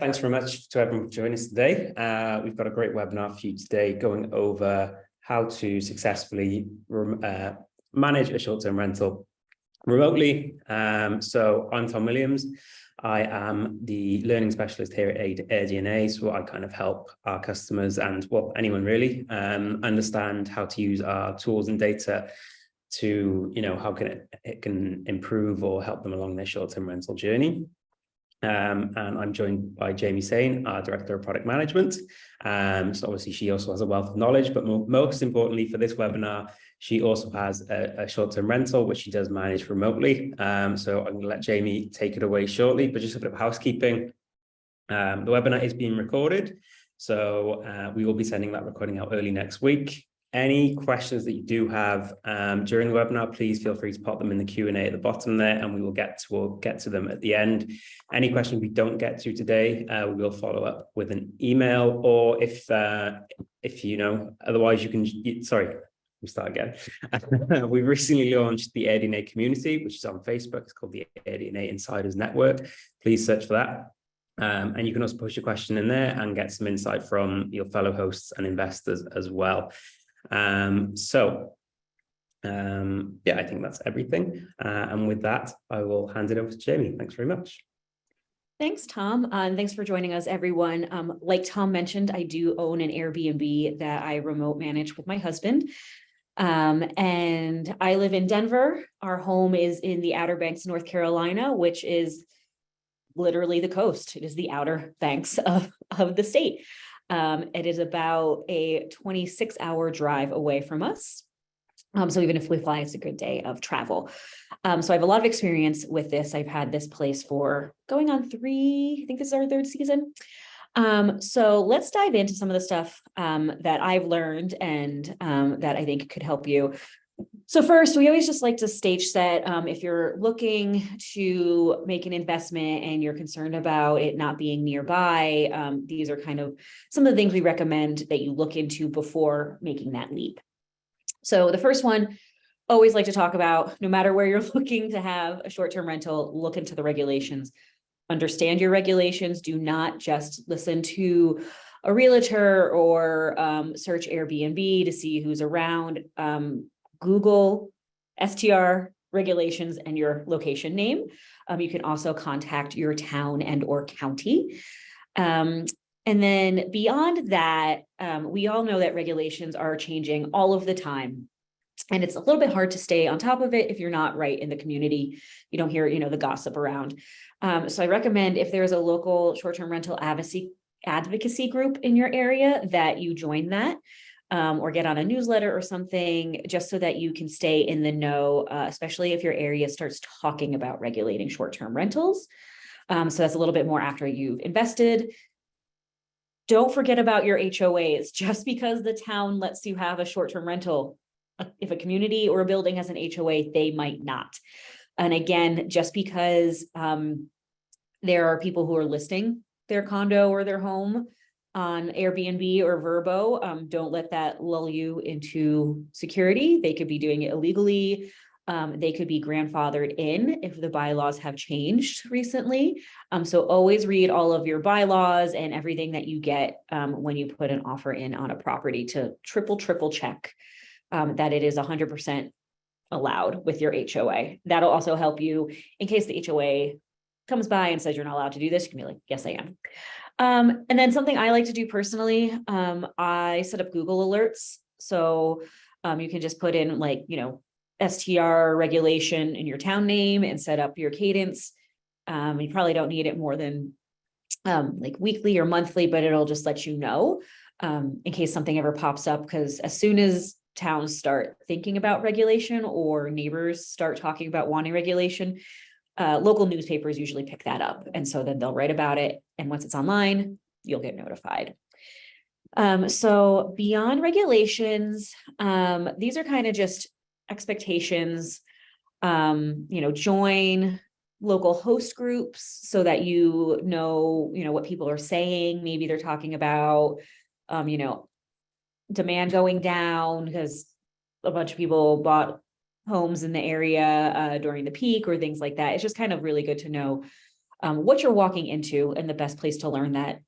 Thanks very much to everyone for joining us today. We've got a great webinar for you today going over how to successfully manage a short-term rental remotely. So I'm Tom Williams. I am the learning specialist here at AirDNA, so I kind of help our customers and, well, anyone really, understand how to use our tools and data to, how it can improve or help them along their short-term rental journey. And I'm joined by Jamie Sain, our Director of Product Management. So obviously she also has a wealth of knowledge, but most importantly for this webinar, she also has a short-term rental, which she does manage remotely. So I'm going to let Jamie take it away shortly, but just a bit of housekeeping. The webinar is being recorded, so we will be sending that recording out early next week. Any questions that you do have during the webinar, please feel free to pop them in the Q&A at the bottom there, and we will get to them at the end. Any questions we don't get to today, we will follow up with an email, or if otherwise you can. Sorry, we start again. We've recently launched the AirDNA community, which is on Facebook. It's called the AirDNA Insiders Network. Please search for that. And you can also post your question in there and get some insight from your fellow hosts and investors as well. I think that's everything. And with that, I will hand it over to Jamie. Thanks very much. Thanks, Tom. And thanks for joining us, everyone. Like Tom mentioned, I do own an Airbnb that I remote manage with my husband. And I live in Denver. Our home is in the Outer Banks, North Carolina, which is literally the coast. It is the Outer Banks of the state. It is about a 26-hour drive away from us. So even if we fly, it's a good day of travel. So I have a lot of experience with this. I've had this place for going on I think this is our third season. So let's dive into some of the stuff that I've learned and that I think could help you. So first, we always just like to stage set. If you're looking to make an investment and you're concerned about it not being nearby, these are kind of some of the things we recommend that you look into before making that leap. So the first one, always like to talk about, no matter where you're looking to have a short-term rental, look into the regulations. Understand your regulations. Do not just listen to a realtor or search Airbnb to see who's around. Google STR regulations and your location name. You can also contact your town and or county. And then beyond that, we all know that regulations are changing all of the time. And it's a little bit hard to stay on top of it if you're not right in the community. You don't hear, the gossip around. So I recommend if there's a local short-term rental advocacy group in your area that you join that. Or get on a newsletter or something, just so that you can stay in the know, especially if your area starts talking about regulating short-term rentals. So that's a little bit more after you've invested. Don't forget about your HOAs. Just because the town lets you have a short-term rental, if a community or a building has an HOA, they might not. And again, just because there are people who are listing their condo or their home on Airbnb or Vrbo, don't let that lull you into security. They could be doing it illegally. They could be grandfathered in if the bylaws have changed recently. So always read all of your bylaws and everything that you get when you put an offer in on a property to triple check that it is 100% allowed with your HOA. That'll also help you in case the HOA comes by and says you're not allowed to do this. You can be like, yes, I am. And then something I like to do personally, I set up Google alerts. So you can just put in STR regulation in your town name and set up your cadence. You probably don't need it more than weekly or monthly, but it'll just let you know in case something ever pops up. Because as soon as towns start thinking about regulation or neighbors start talking about wanting regulation, local newspapers usually pick that up. And so then they'll write about it. And once it's online, you'll get notified. So beyond regulations, these are kind of just expectations. Join local host groups so that you know what people are saying. Maybe they're talking about, demand going down because a bunch of people bought homes in the area during the peak or things like that. It's just kind of really good to know what you're walking into, and the best place to learn that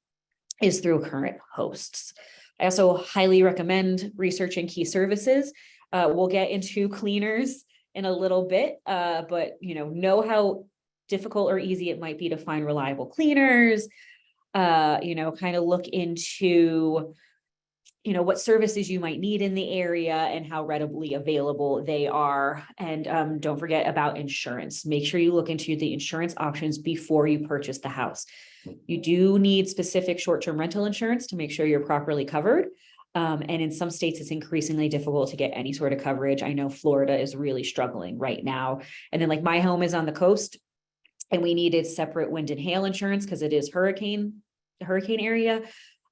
is through current hosts. I also highly recommend researching key services. We'll get into cleaners in a little bit, but know how difficult or easy it might be to find reliable cleaners. Kind of look into what services you might need in the area and how readily available they are. And don't forget about insurance. Make sure you look into the insurance options before you purchase the house. You do need specific short-term rental insurance to make sure you're properly covered. And in some states, it's increasingly difficult to get any sort of coverage. I know Florida is really struggling right now. And then my home is on the coast, and we needed separate wind and hail insurance because it is hurricane area.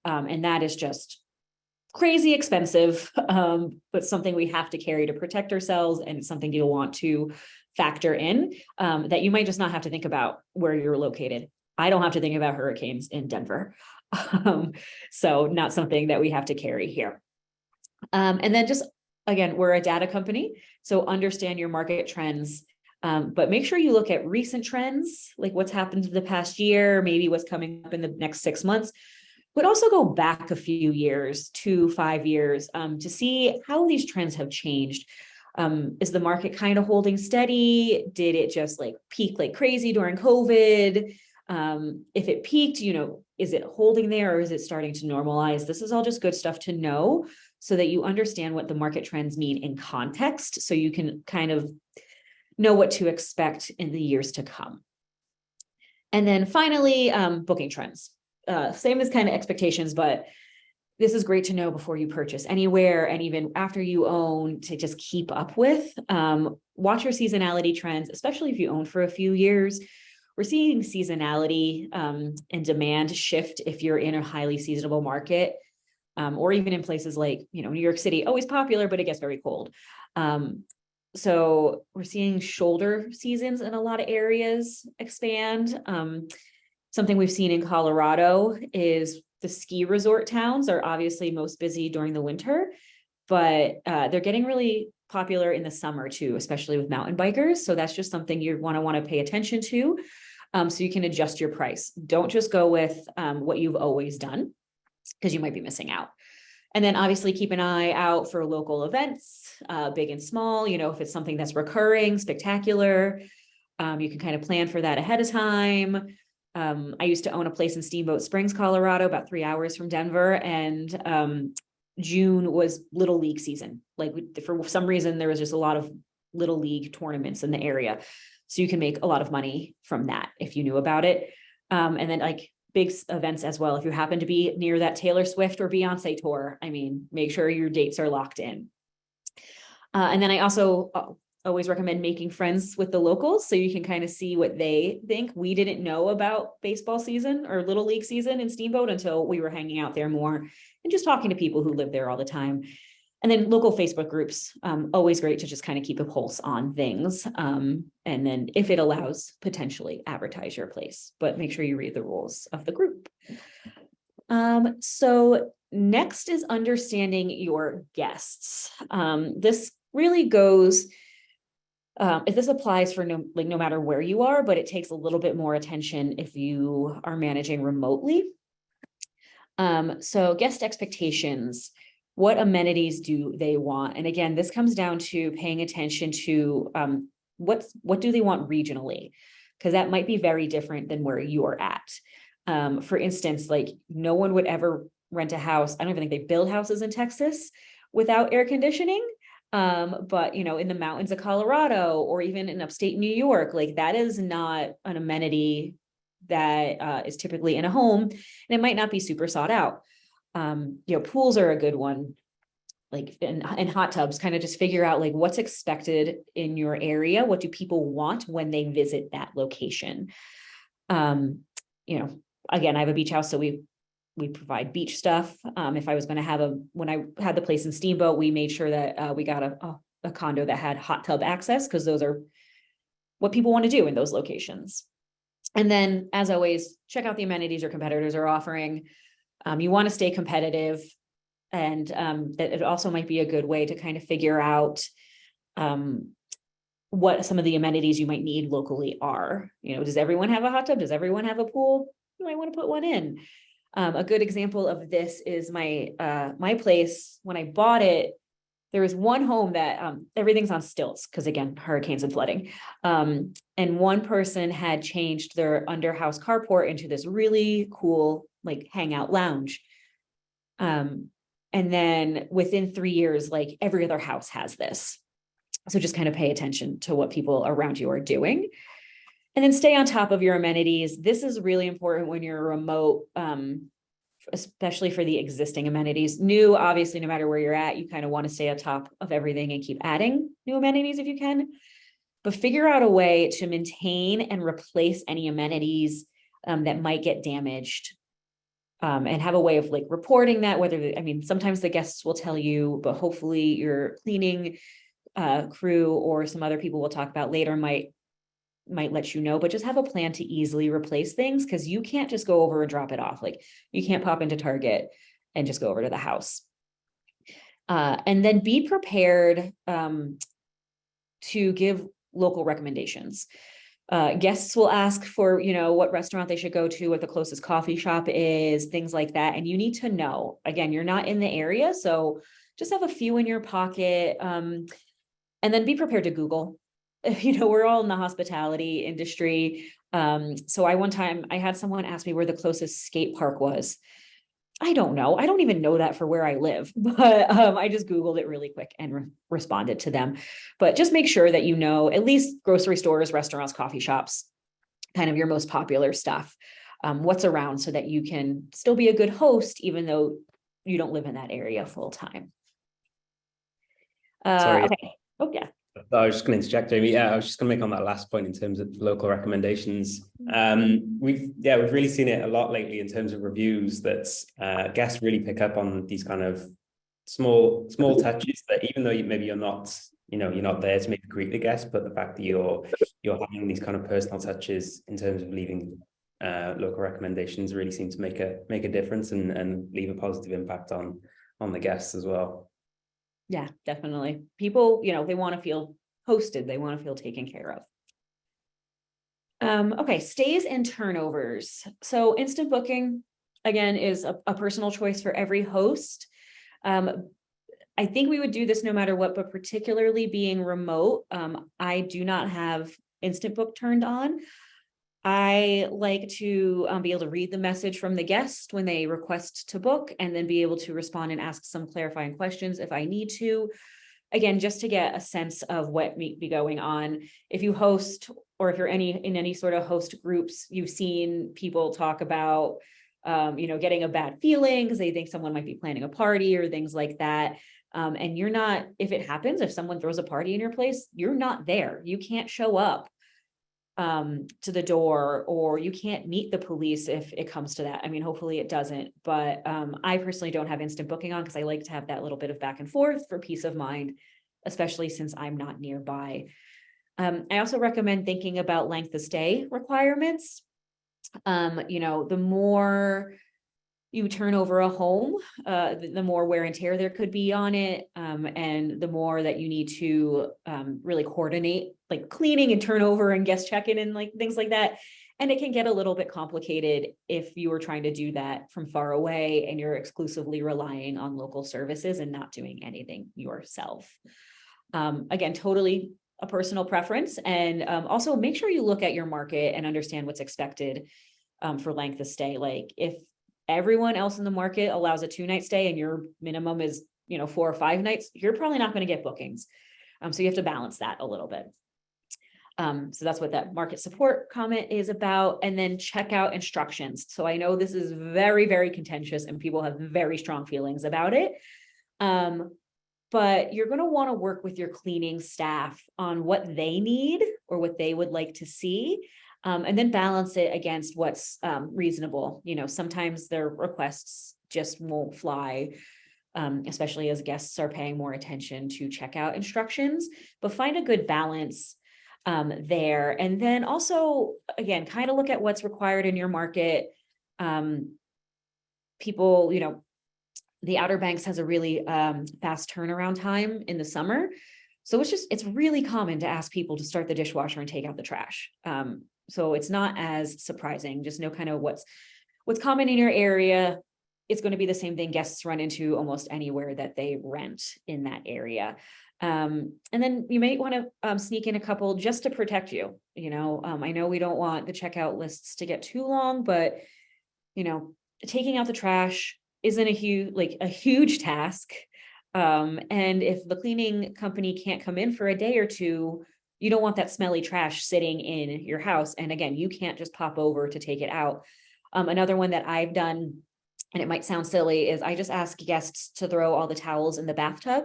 And that is just crazy expensive, but something we have to carry to protect ourselves, and it's something you'll want to factor in, that you might just not have to think about where you're located. I don't have to think about hurricanes in Denver. So not something that we have to carry here. And then just, again, we're a data company, so understand your market trends, but make sure you look at recent trends, like what's happened in the past year, maybe what's coming up in the next 6 months, but also go back a few years, 2-5 years, to see how these trends have changed. Is the market kind of holding steady? Did it just peak like crazy during COVID? If it peaked, is it holding there, or is it starting to normalize? This is all just good stuff to know so that you understand what the market trends mean in context, so you can kind of know what to expect in the years to come. And then finally, booking trends. Same as kind of expectations, but this is great to know before you purchase anywhere, and even after you own, to just keep up with. Watch your seasonality trends, especially if you own for a few years. We're seeing seasonality and demand shift if you're in a highly seasonable market, or even in places like, New York City, always popular, but it gets very cold. So we're seeing shoulder seasons in a lot of areas expand. Something we've seen in Colorado is the ski resort towns are obviously most busy during the winter, but they're getting really popular in the summer too, especially with mountain bikers. So that's just something you want to pay attention to, so you can adjust your price. Don't just go with what you've always done, because you might be missing out. And then obviously keep an eye out for local events, big and small. If it's something that's recurring, spectacular, you can kind of plan for that ahead of time. I used to own a place in Steamboat Springs, Colorado, about 3 hours from Denver, and June was Little League season. For some reason, there was just a lot of Little League tournaments in the area. So you can make a lot of money from that if you knew about it. And then big events as well. If you happen to be near that Taylor Swift or Beyonce tour, make sure your dates are locked in. And then I also always recommend making friends with the locals, so you can kind of see what they think. We didn't know about baseball season or Little League season in Steamboat until we were hanging out there more and just talking to people who live there all the time. And then local Facebook groups, always great to just kind of keep a pulse on things. And then if it allows, potentially advertise your place, but make sure you read the rules of the group. So next is understanding your guests. This really goes, if this applies for no matter where you are, but it takes a little bit more attention if you are managing remotely. So guest expectations. What amenities do they want? And again, this comes down to paying attention to what do they want regionally, because that might be very different than where you're at. For instance, no one would ever rent a house. I don't even think they build houses in Texas without air conditioning. But in the mountains of Colorado or even in upstate New York, that is not an amenity that is typically in a home, and it might not be super sought out. Pools are a good one, and hot tubs. Kind of just figure out what's expected in your area. What do people want when they visit that location? Again, I have a beach house, so we provide beach stuff. If I was going to when I had the place in Steamboat, we made sure that we got a condo that had hot tub access, because those are what people want to do in those locations. And then, as always, check out the amenities your competitors are offering. You want to stay competitive, and that it also might be a good way to kind of figure out what some of the amenities you might need locally are. You know, does everyone have a hot tub? Does everyone have a pool? You might want to put one in. A good example of this is my place. When I bought it, there was one home that everything's on stilts because, again, hurricanes and flooding. And one person had changed their underhouse carport into this really cool, like, hangout lounge. And then within 3 years, like, every other house has this. So just kind of pay attention to what people around you are doing. And then stay on top of your amenities. This is really important when you're remote, especially for the existing amenities. New, obviously, no matter where you're at, you kind of want to stay on top of everything and keep adding new amenities if you can. But figure out a way to maintain and replace any amenities that might get damaged. And have a way of, like, reporting that, sometimes the guests will tell you, but hopefully your cleaning crew or some other people we'll talk about later might let you know, but just have a plan to easily replace things, because you can't just go over and drop it off. Like, you can't pop into Target and just go over to the house. And then be prepared to give local recommendations. Guests will ask for, what restaurant they should go to, what the closest coffee shop is, things like that. And you need to know. Again, you're not in the area, so just have a few in your pocket. And then be prepared to Google. We're all in the hospitality industry. So one time I had someone ask me where the closest skate park was. I don't know. I don't even know that for where I live, but I just Googled it really quick and responded to them. But just make sure that at least grocery stores, restaurants, coffee shops, kind of your most popular stuff, what's around, so that you can still be a good host, even though you don't live in that area full time. Sorry. Okay. Oh, yeah. I was just going to interject, Jamie. Yeah, I was just going to make on that last point in terms of local recommendations. We've really seen it a lot lately in terms of reviews that guests really pick up on these kind of small touches that, even though you're not there to maybe greet the guest, but the fact that you're having these kind of personal touches in terms of leaving local recommendations really seem to make a difference and leave a positive impact on the guests as well. Yeah, definitely. People, they want to feel hosted. They want to feel taken care of. Okay, stays and turnovers. So instant booking, again, is a personal choice for every host. I think we would do this no matter what, but particularly being remote, I do not have instant book turned on. I like to be able to read the message from the guest when they request to book, and then be able to respond and ask some clarifying questions if I need to. Again, just to get a sense of what may be going on. If you host, or if you're in any sort of host groups, you've seen people talk about, getting a bad feeling because they think someone might be planning a party or things like that. And you're not, if it happens, if someone throws a party in your place, you're not there. You can't show up to the door, or you can't meet the police if it comes to that. I mean, hopefully it doesn't, but I personally don't have instant booking on because I like to have that little bit of back and forth for peace of mind, especially since I'm not nearby. I also recommend thinking about length of stay requirements. The more you turn over a home, the more wear and tear there could be on it. And the more that you need to really coordinate, like cleaning and turnover and guest check-in and like things like that. And it can get a little bit complicated if you are trying to do that from far away and you're exclusively relying on local services and not doing anything yourself. Again, totally a personal preference. And also make sure you look at your market and understand what's expected for length of stay. Like, if everyone else in the market allows a 2-night stay and your minimum is 4 or 5 nights, you're probably not going to get bookings. So you have to balance that a little bit. So that's what that market support comment is about. And then checkout instructions. So I know this is very, very contentious and people have very strong feelings about it. But you're going to want to work with your cleaning staff on what they need or what they would like to see. And then balance it against what's reasonable. Sometimes their requests just won't fly, especially as guests are paying more attention to checkout instructions, but find a good balance there. And then also, again, kind of look at what's required in your market. People, the Outer Banks has a really fast turnaround time in the summer. So it's really common to ask people to start the dishwasher and take out the trash. So it's not as surprising. Just know kind of what's common in your area. It's going to be the same thing guests run into almost anywhere that they rent in that area. And then you might want to sneak in a couple just to protect you. I know we don't want the checkout lists to get too long, but taking out the trash isn't a huge task. And if the cleaning company can't come in for a day or two, you don't want that smelly trash sitting in your house. And again, you can't just pop over to take it out. Another one that I've done, and it might sound silly, is I just ask guests to throw all the towels in the bathtub.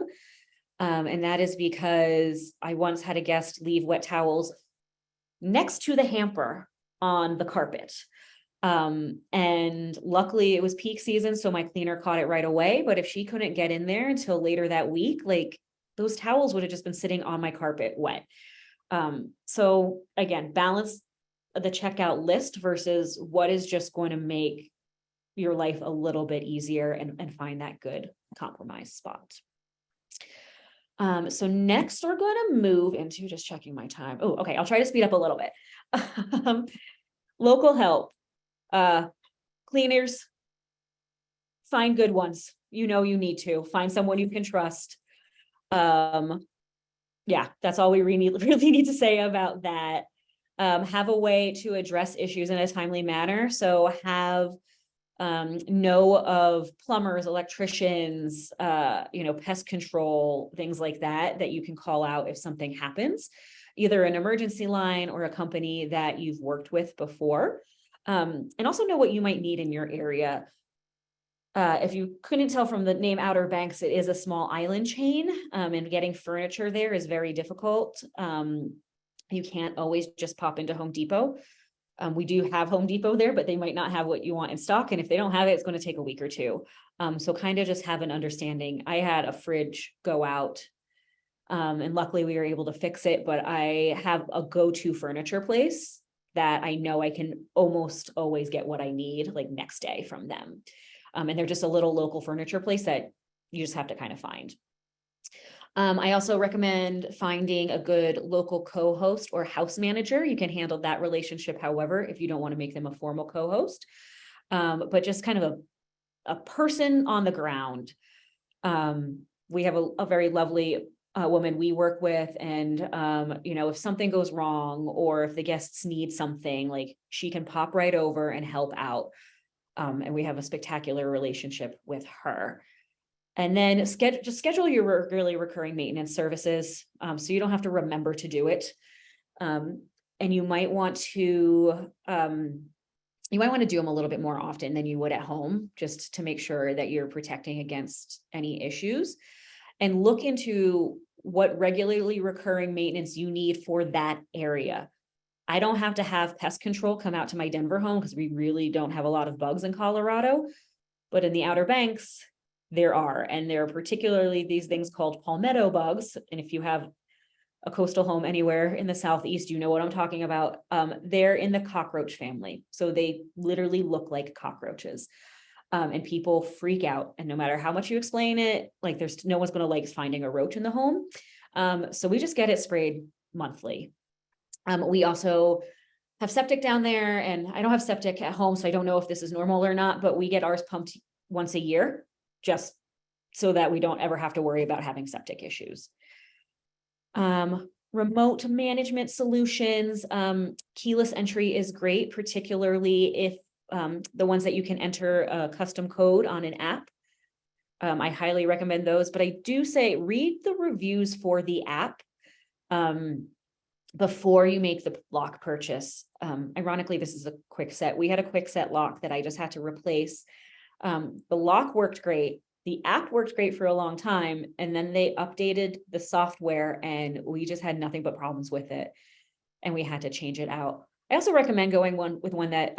And that is because I once had a guest leave wet towels next to the hamper on the carpet. And luckily it was peak season, so my cleaner caught it right away. But if she couldn't get in there until later that week, like those towels would have just been sitting on my carpet wet. So again, balance the checkout list versus what is just going to make your life a little bit easier, and find that good compromise spot. So next we're going to move into just checking my time. Oh, okay. I'll try to speed up a little bit. Local help, cleaners, find good ones. You need to find someone you can trust. Yeah, that's all we really need to say about that. Have a way to address issues in a timely manner. So know of plumbers, electricians, pest control, things like that you can call out if something happens, either an emergency line or a company that you've worked with before. And also know what you might need in your area. If you couldn't tell from the name Outer Banks, it is a small island chain, and getting furniture there is very difficult. You can't always just pop into Home Depot. We do have Home Depot there, but they might not have what you want in stock. And if they don't have it, it's going to take a week or two. So kind of just have an understanding. I had a fridge go out, and luckily we were able to fix it, but I have a go-to furniture place that I know I can almost always get what I need like next day from them. And they're just a little local furniture place that you just have to kind of find. I also recommend finding a good local co-host or house manager. You can handle that relationship, however, if you don't want to make them a formal co-host, but just kind of a person on the ground. We have a very lovely woman we work with, and if something goes wrong or if the guests need something, like she can pop right over and help out. And we have a spectacular relationship with her. And then schedule your regularly recurring maintenance services, so you don't have to remember to do it. And you might want to do them a little bit more often than you would at home, just to make sure that you're protecting against any issues. And look into what regularly recurring maintenance you need for that area. I don't have to have pest control come out to my Denver home because we really don't have a lot of bugs in Colorado, but in the Outer Banks, there are, and there are particularly these things called palmetto bugs. And if you have a coastal home anywhere in the Southeast, you know what I'm talking about. They're in the cockroach family. So they literally look like cockroaches. And people freak out. And no matter how much you explain it, like no one's going to like finding a roach in the home. So we just get it sprayed monthly. We also have septic down there, and I don't have septic at home, so I don't know if this is normal or not, but we get ours pumped once a year, just so that we don't ever have to worry about having septic issues. Remote management solutions, keyless entry is great, particularly if the ones that you can enter a custom code on an app. I highly recommend those, but I do say read the reviews for the app before you make the lock purchase. Ironically, this is a quick set. We had a quick set lock that I just had to replace. The lock worked great. The app worked great for a long time, and then they updated the software and we just had nothing but problems with it, and we had to change it out. I also recommend going with one that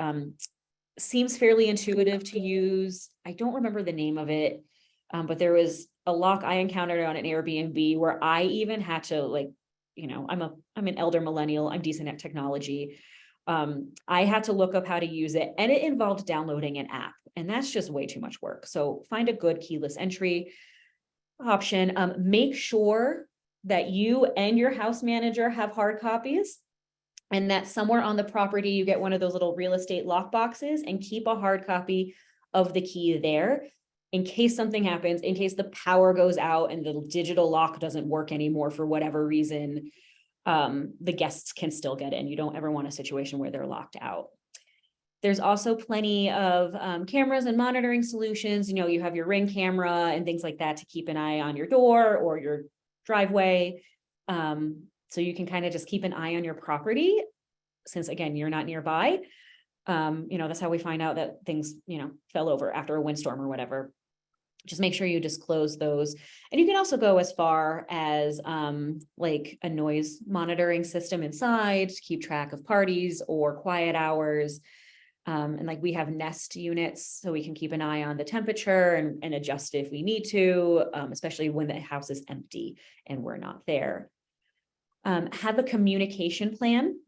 seems fairly intuitive to use. I don't remember the name of it, but there was a lock I encountered on an Airbnb where I even had to I'm an elder millennial. I'm decent at technology. I had to look up how to use it, and it involved downloading an app, and that's just way too much work. So find a good keyless entry option. Make sure that you and your house manager have hard copies, and that somewhere on the property, you get one of those little real estate lock boxes and keep a hard copy of the key there in case something happens, in case the power goes out and the digital lock doesn't work anymore for whatever reason, the guests can still get in. You don't ever want a situation where they're locked out. There's also plenty of cameras and monitoring solutions. You know, you have your Ring camera and things like that to keep an eye on your door or your driveway. So you can kind of just keep an eye on your property since, again, you're not nearby. You know, that's how we find out that things, you know, fell over after a windstorm or whatever. Just make sure you disclose those. And you can also go as far as like a noise monitoring system inside to keep track of parties or quiet hours. And like we have Nest units, so we can keep an eye on the temperature and adjust if we need to, especially when the house is empty and we're not there. Have a communication plan.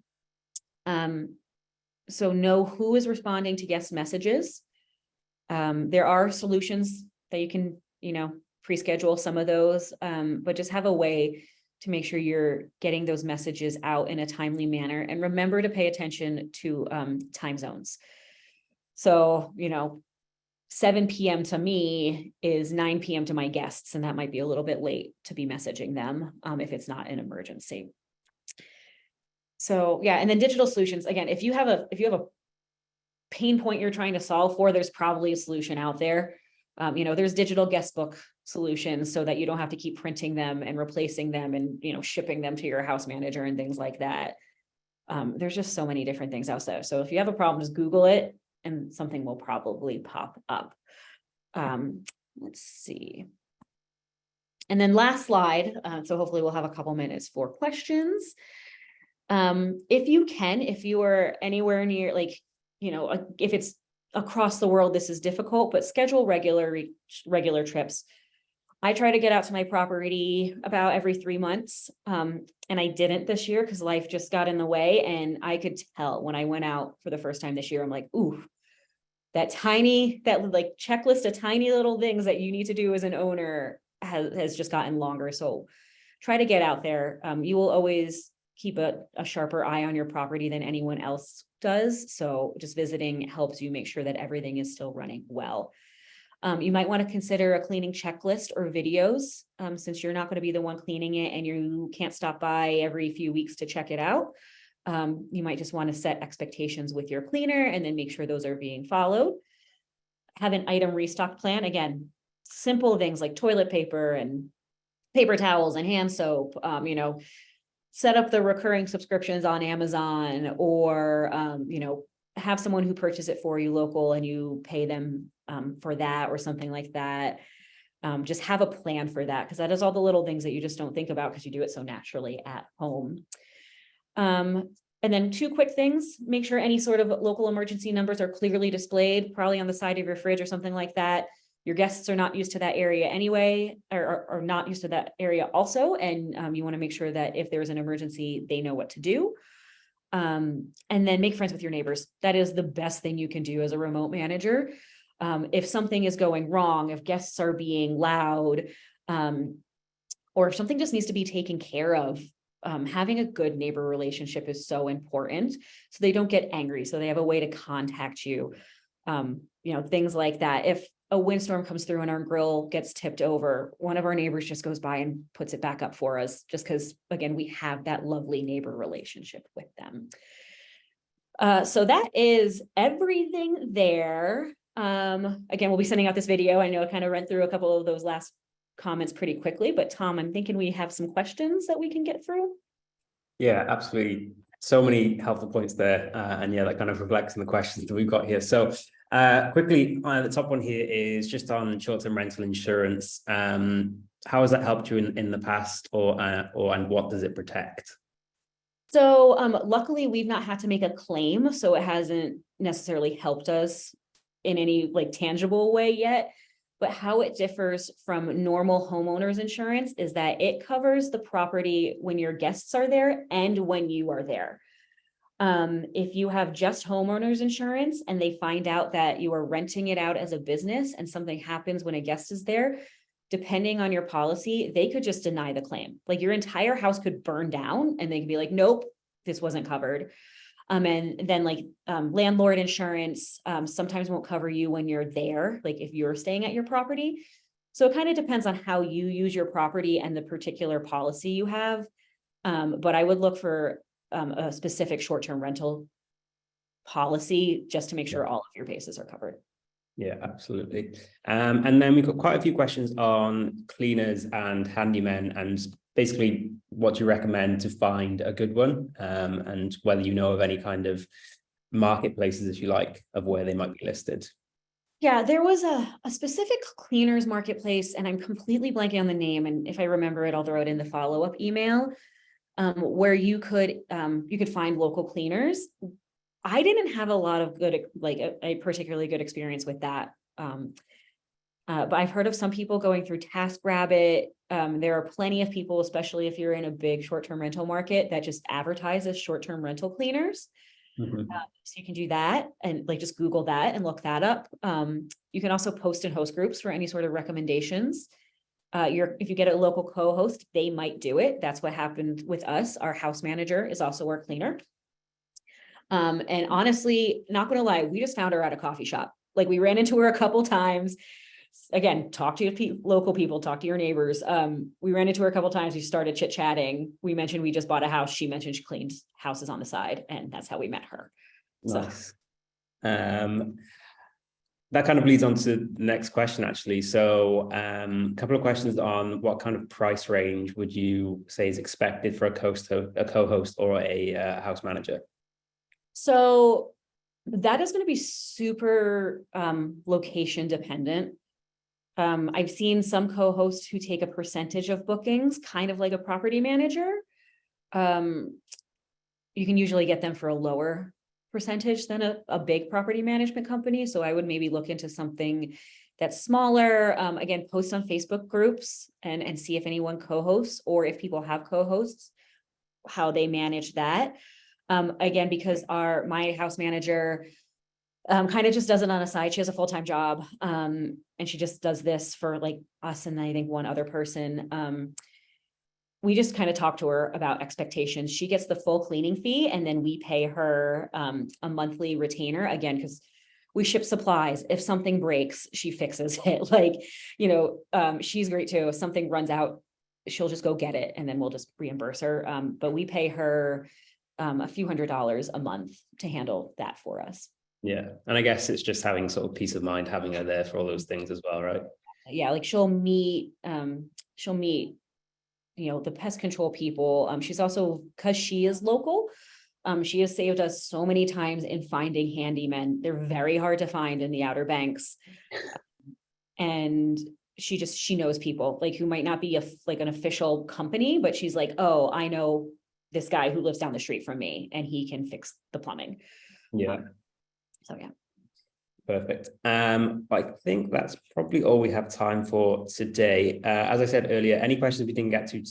So know who is responding to guest messages. There are solutions that you can, you know, pre-schedule some of those, but just have a way to make sure you're getting those messages out in a timely manner. And remember to pay attention to time zones. So, you know, 7 p.m. to me is 9 p.m. to my guests, and that might be a little bit late to be messaging them if it's not an emergency. So yeah, and then digital solutions, again, if you have a pain point you're trying to solve for, there's probably a solution out there. You know, there's digital guest book solutions so that you don't have to keep printing them and replacing them and, you know, shipping them to your house manager and things like that. There's just so many different things out there. So if you have a problem, just Google it and something will probably pop up. Let's see. And then last slide. So hopefully we'll have a couple minutes for questions. If you can, if you are anywhere near, like, you know, if it's across the world, this is difficult, but schedule regular trips. I try to get out to my property about every 3 months. And I didn't this year because life just got in the way. And I could tell when I went out for the first time this year, I'm like, ooh, that like checklist of tiny little things that you need to do as an owner has just gotten longer. So try to get out there. You will always keep a sharper eye on your property than anyone else does. So just visiting helps you make sure that everything is still running well. You might want to consider a cleaning checklist or videos, since you're not going to be the one cleaning it and you can't stop by every few weeks to check it out. You might just want to set expectations with your cleaner and then make sure those are being followed. Have an item restock plan. Again, simple things like toilet paper and paper towels and hand soap, you know, set up the recurring subscriptions on Amazon or, you know, have someone who purchase it for you local and you pay them for that or something like that. Just have a plan for that, because that is all the little things that you just don't think about because you do it so naturally at home. And then 2 quick things, make sure any sort of local emergency numbers are clearly displayed, probably on the side of your fridge or something like that. Your guests are not used to that area anyway, or not used to that area also. And you want to make sure that if there's an emergency, they know what to do. And then make friends with your neighbors. That is the best thing you can do as a remote manager. If something is going wrong, if guests are being loud, or if something just needs to be taken care of, having a good neighbor relationship is so important, so they don't get angry, so they have a way to contact you. You know, things like that. If a windstorm comes through and our grill gets tipped over, one of our neighbors just goes by and puts it back up for us, just because, again, we have that lovely neighbor relationship with them. So that is everything there. Again, we'll be sending out this video. I know I kind of went through a couple of those last comments pretty quickly, but Tom, I'm thinking we have some questions that we can get through. Yeah, absolutely. So many helpful points there. And yeah, that kind of reflects on the questions that we've got here. So quickly, the top one here is just on short-term rental insurance. How has that helped you in the past, and what does it protect? So luckily, we've not had to make a claim, so it hasn't necessarily helped us in any like tangible way yet. But how it differs from normal homeowners insurance is that it covers the property when your guests are there and when you are there. If you have just homeowners insurance and they find out that you are renting it out as a business and something happens when a guest is there, depending on your policy, they could just deny the claim. Like your entire house could burn down and they could be like, nope, this wasn't covered. And then like landlord insurance sometimes won't cover you when you're there, like if you're staying at your property. So it kind of depends on how you use your property and the particular policy you have. But I would look for a specific short-term rental policy just to make sure all of your bases are covered. Yeah, absolutely. And then we've got quite a few questions on cleaners and handymen, and basically what do you recommend to find a good one, and whether you know of any kind of marketplaces, if you like, of where they might be listed. Yeah, there was a specific cleaners marketplace, and I'm completely blanking on the name. And if I remember it, I'll throw it in the follow-up email, where you could find local cleaners. I didn't have a lot of good, like a particularly good experience with that. But I've heard of some people going through TaskRabbit. There are plenty of people, especially if you're in a big short-term rental market, that just advertise as short-term rental cleaners. Mm-hmm. So you can do that and like just Google that and look that up. You can also post in host groups for any sort of recommendations. If you get a local co-host, they might do it. That's what happened with us. Our house manager is also our cleaner. And honestly, not gonna lie, we just found her at a coffee shop. Like we ran into her a couple times. Again, talk to your local people, talk to your neighbors. We ran into her a couple times. We started chit-chatting. We mentioned we just bought a house. She mentioned she cleans houses on the side, and that's how we met her. Nice. So. That kind of leads on to the next question, actually. So a couple of questions on what kind of price range would you say is expected for a co-host or a house manager? So that is going to be super location dependent. I've seen some co-hosts who take a percentage of bookings, kind of like a property manager. You can usually get them for a lower percentage than a big property management company. So I would maybe look into something that's smaller. Again, post on Facebook groups and see if anyone co-hosts, or if people have co-hosts, how they manage that. Again, because my house manager kind of just does it on a side. She has a full-time job, and she just does this for like us and I think one other person. We just kind of talk to her about expectations. She gets the full cleaning fee, and then we pay her a monthly retainer, again, because we ship supplies. If something breaks, she fixes it. Like, she's great too. If something runs out, she'll just go get it, and then we'll just reimburse her. But we pay her a few $100s a month to handle that for us. Yeah. And I guess it's just having sort of peace of mind, having her there for all those things as well, right? Yeah. Like she'll meet, the pest control people. She's also, because she is local, she has saved us so many times in finding handymen. They're very hard to find in the Outer Banks. And she knows people like who might not be an official company, but she's like, oh, I know this guy who lives down the street from me and he can fix the plumbing. Yeah. So yeah. Perfect. I think that's probably all we have time for today. As I said earlier, any questions we didn't get to in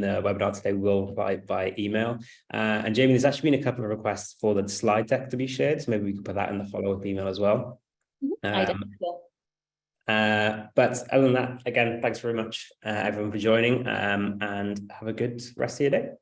the webinar today, we'll provide by email. And Jamie, there's actually been a couple of requests for the slide deck to be shared, so maybe we could put that in the follow-up email as well. I definitely will. But other than that, again, thanks very much, everyone, for joining, and have a good rest of your day.